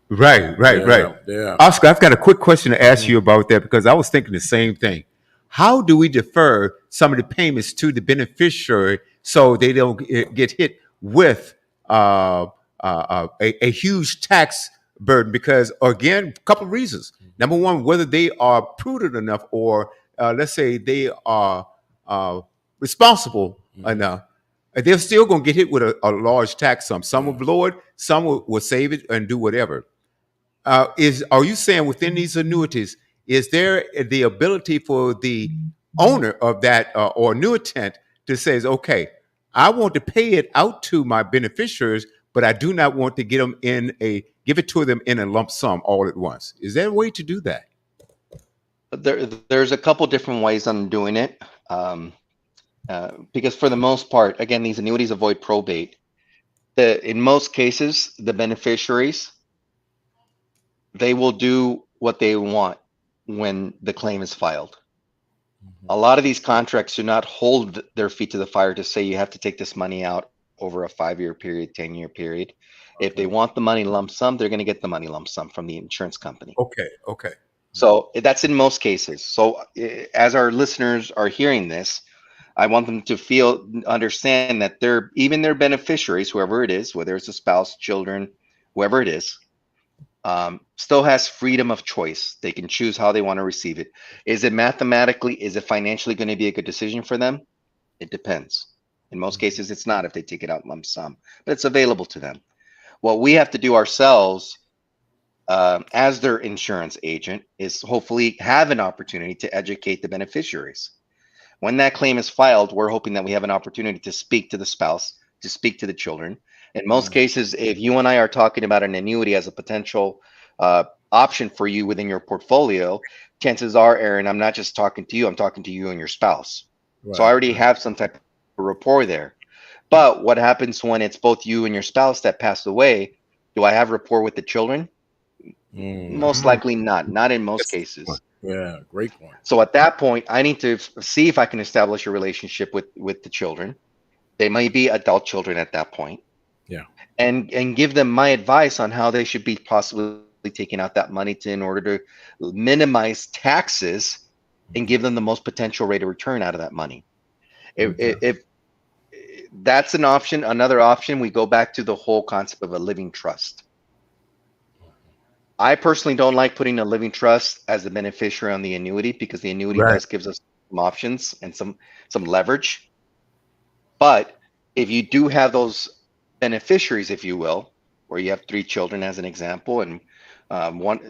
right, right, right. Yeah. Yeah. Oscar, I've got a quick question to ask Hmm. you about that because I was thinking the same thing. How do we defer some of the payments to the beneficiary so they don't get hit with a huge tax burden? Because, again, a couple of reasons. Number one, whether they are prudent enough or let's say they are uh, responsible Hmm. enough, they're still going to get hit with a large tax sum. Some will Yeah. blow it, some will save it and do whatever. Is Are you saying within these annuities, is there the ability for the owner of that or annuitant to say, okay, I want to pay it out to my beneficiaries, but I do not want to give it to them in a lump sum all at once? Is there a way to do that? There's a couple different ways on doing it. Um, because for the most part, again, these annuities avoid probate. In most cases, the beneficiaries, they will do what they want when the claim is filed. A lot of these contracts do not hold their feet to the fire to say you have to take this money out over a 5 year period, 10-year period. If they Okay. want the money lump sum, they're going to get the money lump sum from the insurance company. Okay, okay. So that's in most cases. So as our listeners are hearing this, I want them to understand that they're even their beneficiaries, whoever it is, whether it's a spouse, children, whoever it is, still has freedom of choice. They can choose how they want to receive it. Is it financially going to be a good decision for them? It depends. In most cases, it's not if they take it out lump sum, but it's available to them. What we have to do ourselves, as their insurance agent, is hopefully have an opportunity to educate the beneficiaries. When that claim is filed, we're hoping that we have an opportunity to speak to the spouse, to speak to the children. In most Right. cases, if you and I are talking about an annuity as a potential uh, option for you within your portfolio, chances are, Aaron, I'm not just talking to you, I'm talking to you and your spouse. So I Right. already Right. have some type of rapport there. But what happens when it's both you and your spouse that pass away? Do I have rapport with the children? Most Hmm. Mm, likely not, not in most that's a good one. cases. Yeah. Great point. So at that point, I need to see if I can establish a relationship with the children. They may be adult children at that point, Yeah. and give them my advice on how they should be possibly taking out that money to in order to minimize taxes and give them the most potential rate of return out of that money. Okay. If that's an option, another option, we go back to the whole concept of a living trust. I personally don't like putting a living trust as the beneficiary on the annuity because the annuity Right. does gives us some options and some leverage. But if you do have those beneficiaries, if you will, where you have three children as an example, and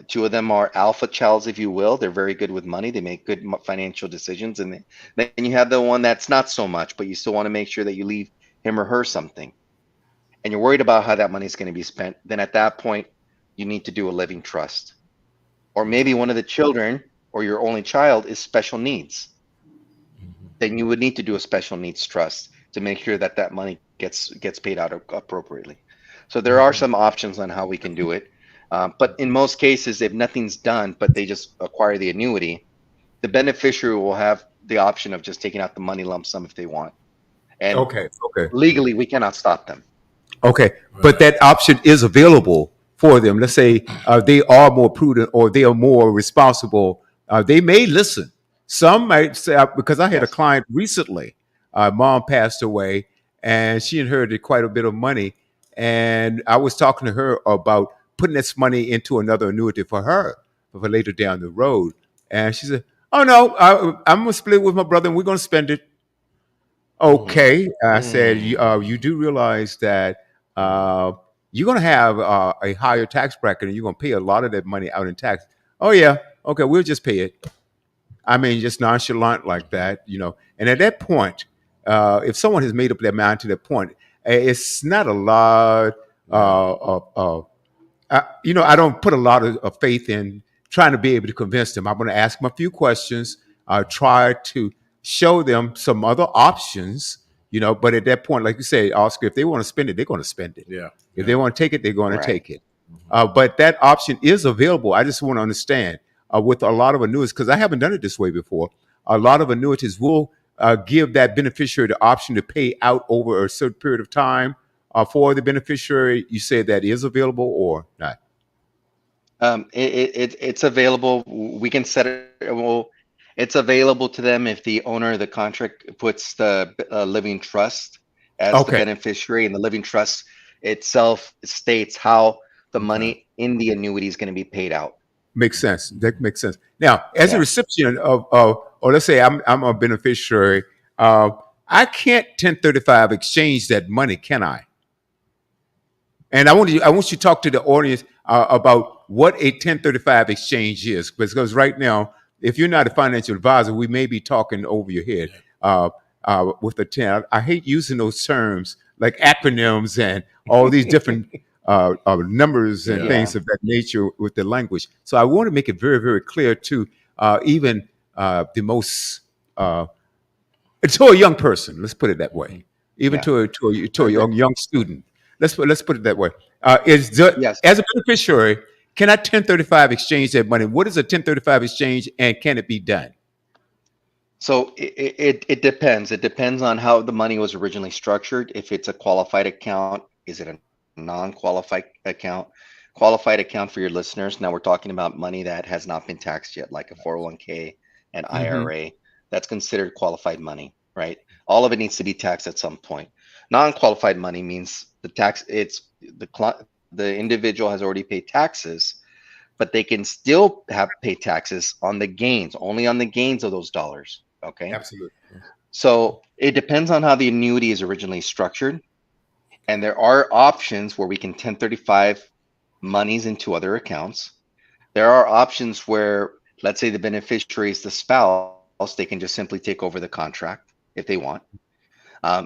two of them are alpha childs, if you will, they're very good with money, they make good financial decisions, and then you have the one that's not so much, but you still want to make sure that you leave him or her something, and you're worried about how that money is going to be spent. Then at that point, you need to do a living trust, or maybe Okay. one of the children or your only child is special needs, then you would need to do a special needs trust to make sure that that money gets paid out appropriately. So there are some options on how we can do it. But in most cases, if nothing's done, but they just acquire the annuity, the beneficiary will have the option of just taking out the money lump sum if they want. And Okay, okay. legally, we cannot stop them. Okay, but Right. that option is available for them. Let's say they are more prudent or they are more responsible. They may listen. Some might say, because I had a Yes. client recently, mom passed away and she inherited quite a bit of money. And I was talking to her about putting this money into another annuity for later down the road. And she said, "Oh, no, I'm going to split with my brother and we're going to spend it." Mm. Okay, I said, Mm. you do realize that Mm. you're going to have a higher tax bracket and you're going to pay a lot of that money out in tax. Oh, yeah. Okay, we'll just pay it. I mean, just nonchalant like that, you know. And at that point, if someone has made up their mind to that point, it's not a lot Yeah. of you know, I don't put a lot of faith in trying to be able to convince them. I'm going to ask them a few questions, try to show them some other options, you know. But at that point, like you say, Oscar, if they want to spend it, they're going to spend it. Yeah. If Yeah. they want to take it, they're going to Right. take it. Mhm. But that option is available. I just want to understand with a lot of annuities, because I haven't done it this way before. A lot of annuities will give that beneficiary the option to pay out over a certain period of time for the beneficiary. You say that is available or not? It's available. We can set it. Well, it's available to them if the owner of the contract puts the living trust as the Okay. beneficiary, and the living trust itself states how the Okay. money in the annuity is going to be paid out. Makes sense. That makes sense. Now, as a Yeah. recipient or let's say I'm a beneficiary, uh, I can't 1035 exchange that money, can I? And I want you to talk to the audience about what a 1035 exchange is, because right now, if you're not a financial advisor, we may be talking over your head with the 10. I hate using those terms like acronyms and all these different numbers and Yeah. Yeah. things of that nature with the language. So I want to make it very, very clear to even the most to a young person. Let's put it that way. Mhm. Even Yeah. to a young student. Let's put it that way. Is Yes. as a beneficiary, can I 1035 exchange that money? What is a 1035 exchange, and can it be done? So it depends. It depends on how the money was originally structured. If it's a qualified account, is it a non-qualified account? Qualified account for your listeners. Now we're talking about money that has not been taxed yet, like a 401k and Hmm. IRA. That's considered qualified money, right? All of it needs to be taxed at some point. Non-qualified money means the tax. It's the individual has already paid taxes, but they can still have pay taxes on the gains, only on the gains of those dollars. Okay. Absolutely. So it depends on how the annuity is originally structured. And there are options where we can 1035 monies into other accounts. There are options where, let's say the beneficiary is the spouse, they can just simply take over the contract if they want.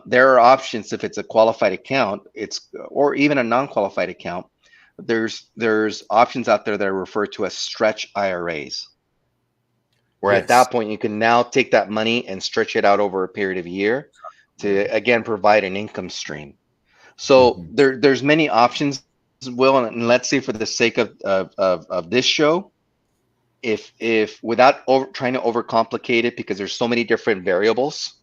There are options if it's a qualified account, it's or even a non-qualified account. There's options out there that are referred to as stretch IRAs, where at Yes. that point you can now take that money and stretch it out over a period of a year to Mhm. again provide an income stream. So Hmm. there's many options, Will, and let's say for the sake of this show, if without trying to overcomplicate it, because there's so many different variables,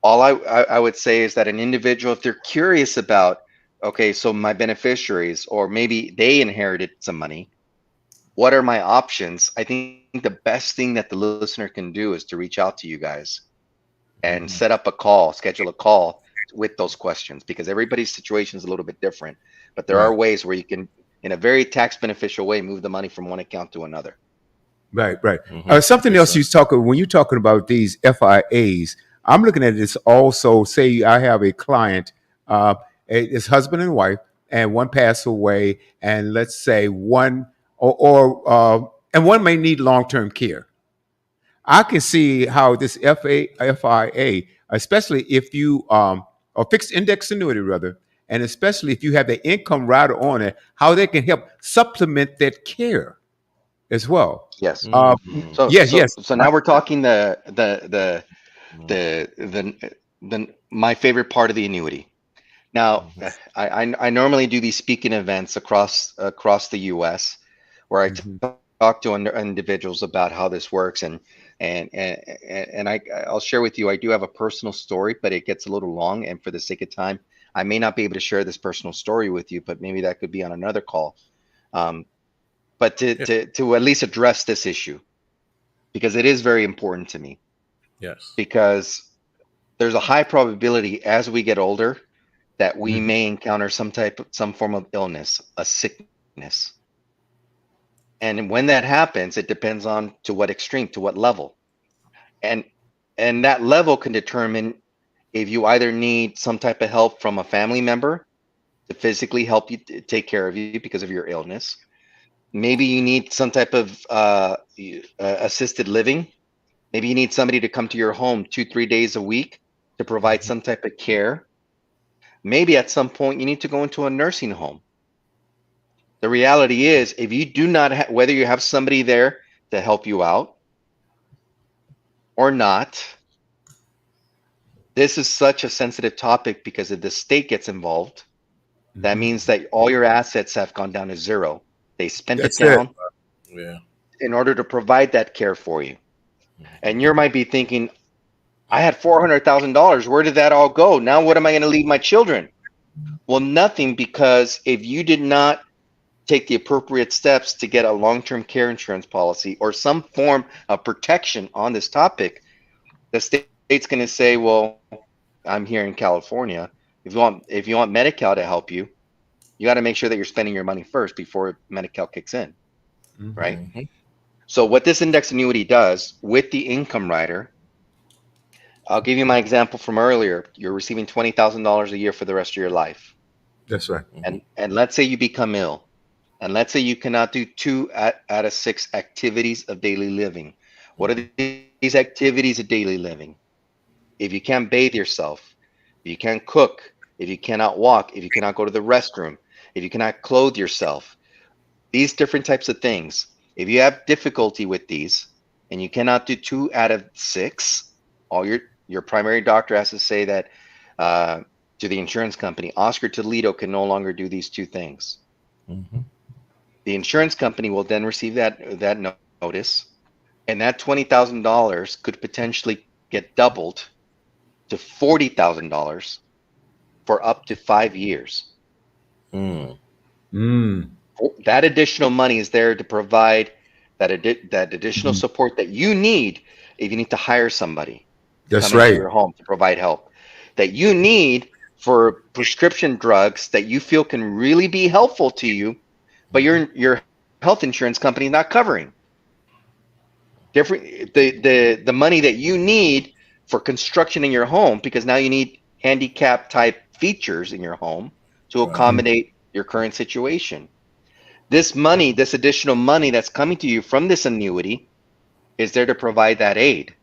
all I would say is that an individual, if they're curious about, okay, so my beneficiaries, or maybe they inherited some money, what are my options? I think the best thing that the listener can do is to reach out to you guys and set Mhm. up a call, schedule a call with those questions, because everybody's situation is a little bit different. But there are Right. ways where you can, in a very tax beneficial way, move the money from one account to another. Right. Right. Mhm. Something Yes, else sir. you talking when you're talking about these FIAs. I'm looking at this also. Say I have a client, it's husband and wife, and one passed away, and let's say one and one may need long term care. I can see how this FIA, especially if you or fixed index annuity rather, and especially if you have the income rider on it, how they can help supplement that care as well. Yes. Uh, Mhm. So yes, yes. so now we're talking the my favorite part of the annuity. Now, Mhm. I normally do these speaking events across the U.S. where I Mhm. talk to individuals about how this works, and I'll share with you. I do have a personal story, but it gets a little long, and for the sake of time, I may not be able to share this personal story with you, but maybe that could be on another call. Um, but Yeah. to at least address this issue, because it is very important to me, Yes. because there's a high probability as we get older that we Mhm. may encounter some form of illness, a sickness. And when that happens, it depends on to what extreme, to what level. And that level can determine if you either need some type of help from a family member to physically help you take care of you because of your illness. Maybe you need some type of assisted living. Maybe you need somebody to come to your home 2, 3 days a week to provide Mhm. some type of care. Maybe at some point you need to go into a nursing home. The reality is, if you do not whether you have somebody there to help you out or not, this is such a sensitive topic because if the state gets involved, that Mhm. means that all your assets have gone down to zero. They spent it That's it. down Yeah. in order to provide that care for you. Mhm. And you might be thinking, I had $400,000. Where did that all go? Now, what am I going to leave my children? Well, nothing, because if you did not take the appropriate steps to get a long term care insurance policy or some form of protection on this topic, the state's going to say, well, I'm here in California. If you want Medi-Cal to help you, you got to make sure that you're spending your money first before Medi-Cal kicks in, Mhm. right? Mhm. So what this index annuity does with the income rider, I'll give you my example from earlier. You're receiving $20,000 a year for the rest of your life. That's right. Mhm. And let's say you become ill. And let's say you cannot do out of six activities of daily living. What are Mhm. these activities of daily living? If you can't bathe yourself, if you can't cook, if you cannot walk, if you cannot go to the restroom, if you cannot clothe yourself, these different types of things. If you have difficulty with these and you cannot do 2 out of 6, all your primary doctor has to say that uh, to the insurance company, Oscar Toledo can no longer do these 2 things. Mhm. The insurance company will then receive that notice, and that $20,000 could potentially get doubled to $40,000 for up to 5 years. Mm. Mm. That additional money is there to provide that additional Mhm. support that you need if you need to hire somebody to That's come into right. your home to provide help, that you need for prescription drugs that you feel can really be helpful to you, but Mhm. your health insurance company is not covering. The money that you need for construction in your home, because now you need handicap type features in your home to Right. Mhm. accommodate your current situation. This money, this additional money that's coming to you from this annuity, is there to provide that aid.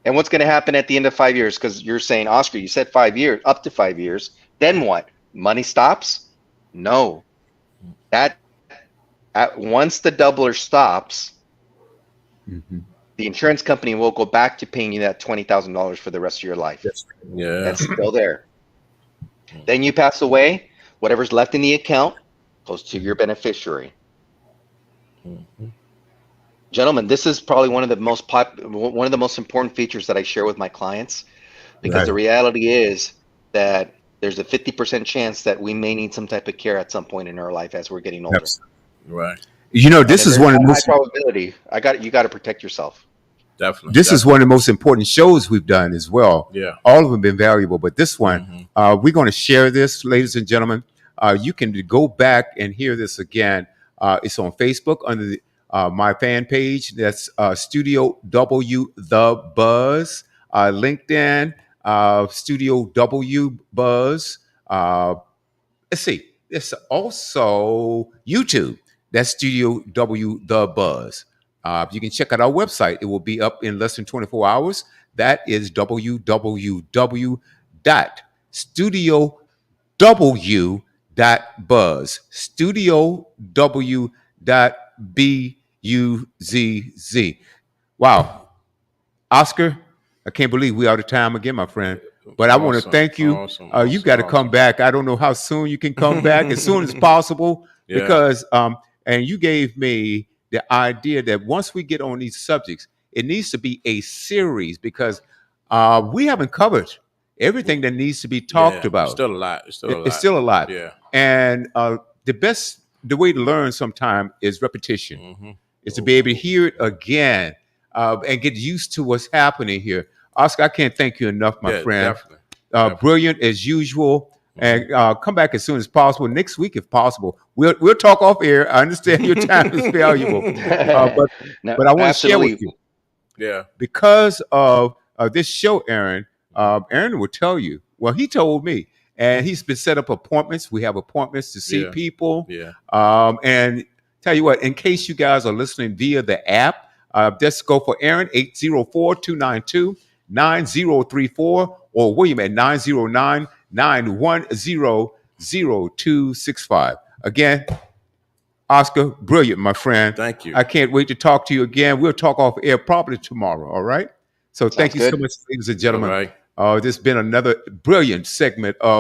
And what's going to happen at the end of 5 years? Because you're saying, Oscar, you said 5 years, up to 5 years. Then what? Money stops? No. That once the doubler stops, Mhm. the insurance company will go back to paying you that $20,000 for the rest of your life. That's Yeah. That's still there. Then you Mhm. pass away, whatever's left in the account goes to your Mhm. beneficiary. Mhm. Gentlemen, this is probably one of the most important features that I share with my clients, because the right. reality is that there's a 50% chance that we may need some type of care at some point in our life as we're getting older. Absolutely. Right. And This if is there's one of the that high most probability, you got to protect yourself. Definitely. this is one Definitely. of the most important shows we've done as well. Yeah. All of them been valuable, but this one, Mhm. we're going to share this, ladies and gentlemen. You can go back and hear this again. It's on Facebook under my fan page. That's Studio W The Buzz. LinkedIn, Studio W Buzz. Uh, let's see. It's also YouTube. That's Studio W The Buzz. You can check out our website. It will be up in less than 24 hours. That is www.studiow.buzz. Studio W dot B-U-Z-Z. Wow. Oscar, I can't believe we are out of time again, my friend. But I want to Awesome. thank you. Awesome. You've Awesome. got to come Awesome. back. I don't know how soon you can come back, as soon as possible, Yeah. because and you gave me the idea that once we get on these subjects, it needs to be a series because we haven't covered everything that needs to be talked Yeah. It's about. still a lot. It's still a It's lot. still a lot, Yeah. and the way to learn sometime is repetition. Mhm. Is to be Over able and to over. hear it again and get used to what's happening here. Oscar, I can't thank you enough, my Yeah. friend. Definitely. Definitely. Brilliant as usual. Mhm. And come back as soon as possible next week, if possible. We'll talk off air. I understand your time is valuable, uh, but No, but I want to share with absolutely. you Yeah. because of this show, Aaron. Aaron will tell you. Well, he told me and he's been set up appointments. We have appointments to see Yeah. people. Yeah. And tell you what, in case you guys are listening via the app, just go for Aaron, 804-292-9034, or William at 909-910-0265. Again, Oscar, brilliant, my friend. Thank you. I can't wait to talk to you again. We'll talk off air probably tomorrow, all right? So thank Sounds you so good. much, ladies and All gentlemen. right. This has been another brilliant segment of